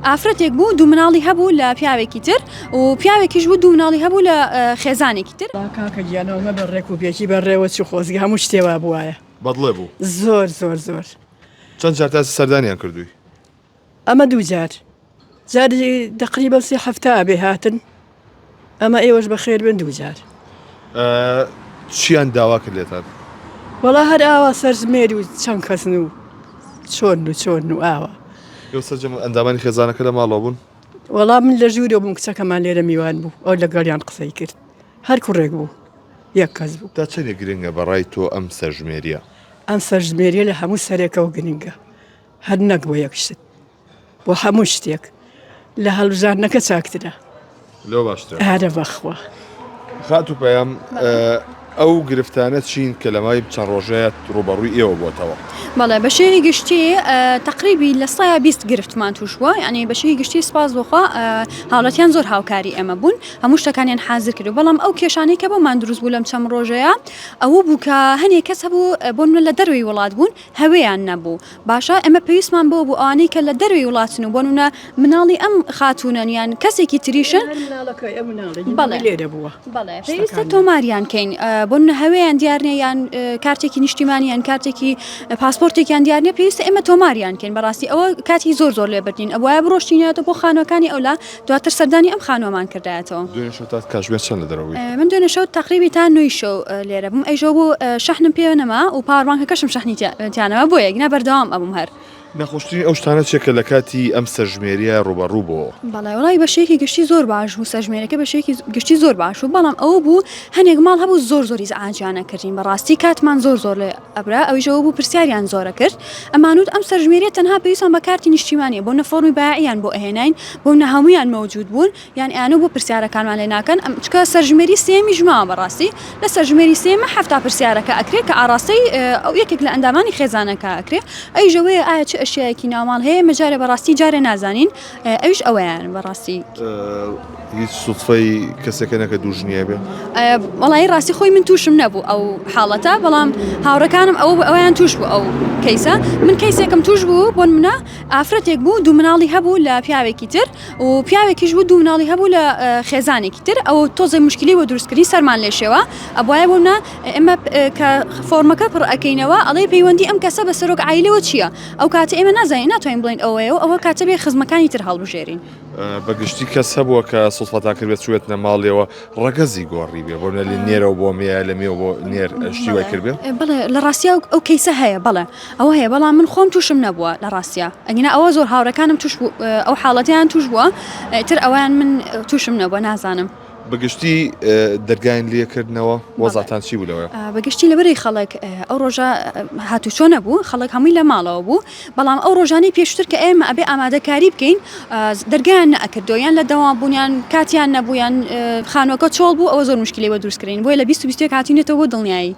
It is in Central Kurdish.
ئافرەتێک بوو دوو مناڵی هەبوو لە پیاوێکی تر و پیاوێکیش بوو دوو مناڵی هەبوو لە خێزانێکی تر. کاکە گیانەوەمە بەڕێک و پێکی بەڕێوە چی خۆزگە هەموو شتێوە بووایە بەدڵێ بوو زۆر زۆر زۆر. چەند جار تا سەردانیان کردووی؟ ئەمە دوو جار جاری دەقریبا سێ هەفتە ئەبێ هاتن ئەمە ئێوەش بەخێر بن دوو جار. چیان داوا کرد لێتان؟ وەڵا هەر ئاوا سەرژمێری و چەند کەسن و چۆن و ئاوا. ئێوە سەرجەم ئەندامانی خێزانەکە لە ماڵەوە بوون؟ وەڵام من لە ژوورێ بووم کچەکەمان لێرە میوان بوو ئەو لەگەڵیان قسەی کرد هەر کوڕێک بوو یەک کەس بوو. تا چەندێ گرنگە بەڕای تۆ ئەم سەرژمێریە؟ ئەم سەرژمێریە لە هەموو سەرێکەوە گرنگە هەر نەک بۆ یەک شت بۆ هەموو شتێک لە هەڵبژاردنەکە چاکترە. لەوە باشترە. ئارە بەخوا. خات و پەیام ئەو گرفتانە چین کە لە مای چەند ڕۆژەیە ڕوبەڕووی ئێوە بۆتەوە؟ بەڵێ بەشێوی گشتی تقریبی لە 120 گرفتمان توشوە، یعنی بەشێوی گشتی سپاس بخوا هاوڵاتیان زۆر هاوکاری ئەمە بوون هەموو شتەکانیان حازر کرد، بەڵام ئەو کێشانەی کە بۆمان دروست بوو لەم چەند ڕۆژەیە ئەوە بوو کە هەنێک کەس هەبوو بۆن لە دەروی وڵات بوون هەوەیان نەبوو. باشە ئەمە پێویستمان بۆ بوو ئەوانەی کە لە دەروی وڵاتن و بۆنە مناڵی ئەم خاتونن یان کەسێکی تریشن لێرە بووە. بەڵێ پێویستە تۆماریان کەین بۆن هەوەیان دیارنیە یان کارتێکی نیشتیمانی یان کارتێکی پاسپۆرتێکیان دیارنیە پێویستە ئێمە تۆماریان کەین. بەڕاستی ئەوە کاتی زۆر لێبردین ئەوە بڕۆشتینێتەوە بۆ خانەکانی ئەولا دواتر سەردانی ئەم خانۆمان کردایەتەوە. دوێنێ شەو تا کاتژمێر چەند لە دەرەوەی؟ من دوێنێ شەو تقریبی تا 9 شەو لێرە بووم ئەیژەوە بوو شەحنم پێوە نەما و پاوەڕوانکەکەشم شەحنیتیانەوە بۆ یەکنا بەردەوام ئەبووم هەر. نەخۆشتنی ئەو شتانە چێکە لە کاتی ئەم سەرژمێریە ڕوبەڕوو بۆ؟ بەڵێ وڵی بەشێکی گشتی زۆر باش بوو سەرژمێرەکە بەشێکی گشتی زۆر باش و بەڵام ئەوە بوو هەنێک ماڵ هەبوو زۆری ئاجیانە کردین بەڕاستی کاتمان زۆر لێ ئەبرا ئەویشەوە بوو پرسیاریان زۆرە کرد ئەمانوت ئەم سەرژمێریە تەنها پێویستان بە کارتی نیشتیمانیە بۆ نەفۆرمی بایعیان بۆ ئەهێناین بۆ نەهەموویان مەوجود بوون یان ئەیانە بۆ پرسیارەکانمان لێ ناکەن چکە سەرژمێری سێمی ژماوە بەڕاستی لە سەرژمێری سێمە هەفتا پرسیارەکە ئەکرێت کە ئاڕاستەی ئەو یەکێک لە ئەندامانی خێزانەکە ئەکرێ ئەیژەوەی ئایا چه ئەشیایەکی ناوماڵ هەیە مەجارە بەڕاستی جارێ نازانین ئەوش ئەوەیان بەڕاستی هیچ سوتفەی کەسێکە نەکە دوژنیە بێ؟ وەڵی ڕاستی خۆی من تووشم نەبوو ئەو حاڵەتە بەڵام هاوڕەکانم ئەویان توش بوو ئەو کەیسە من کەیسێکم توش بوو بۆن منە ئافرەتێک بوو دوو مناڵی هەبوو لە پیاوێکی تر و پیاوێکیش بوو دوو مناڵی هەبوو لە خێزانێکی تر ئەو تۆزەی مشکلی بۆ دروستکردی سەرمان لێشێوە ئەبواە بۆ منە ئێمە کە فۆرمەکە پڕ ئەەکەینەوە ئەڵێ پەیوەندی ئەم کەسە بە سەرۆک عایلەوە چییە ئەو کاتە ئێمە نازانین ناتوانین بڵین ئەوە کاتە بێ خزمەکانی تر هەڵبژێرین. بەگشتی کەس هەبووە کە سوڵفەتا کردێت چوێت نەماڵیەوە ڕەگەزی گۆڕی بێ بۆ لە نێرەوە بۆ مێ لە مێ بۆ نێر شتی وای کرد بێ؟ بڵێ لە ڕاستیا ئەو کەیسە هەیە بەڵێ ئەوە هەیە بەڵام من خۆم تووشم نەبووە لە ڕاستیا ئەگینا ئەوە زۆر هاوڕەکانم توش بوو ئەو حاڵەتیان توش بووە تر ئەویان من تووشم نەبووە نازانم. بەگشتی دەرگاین لێکردنەوە وەزاتان چی بوو لەوە؟ بەگشتی لەبەری خەڵک ئەو ڕۆژە هاتوچۆ نەبوو خەڵک هەمووی لە ماڵەوە بوو بەڵام ئەو ڕۆژانەی پێشتر کە ئێمە ئەبێ ئامادەکاری بکەین دەرگایان نەئەکردۆیان لە دەوام بوونیان کاتیان نەبوویان خانووەکە چۆڵ بوو ئەوە زۆر مشکلی بە دروستکردین بۆیە لە 20 هاتینێتەوە بۆ دڵنیایی.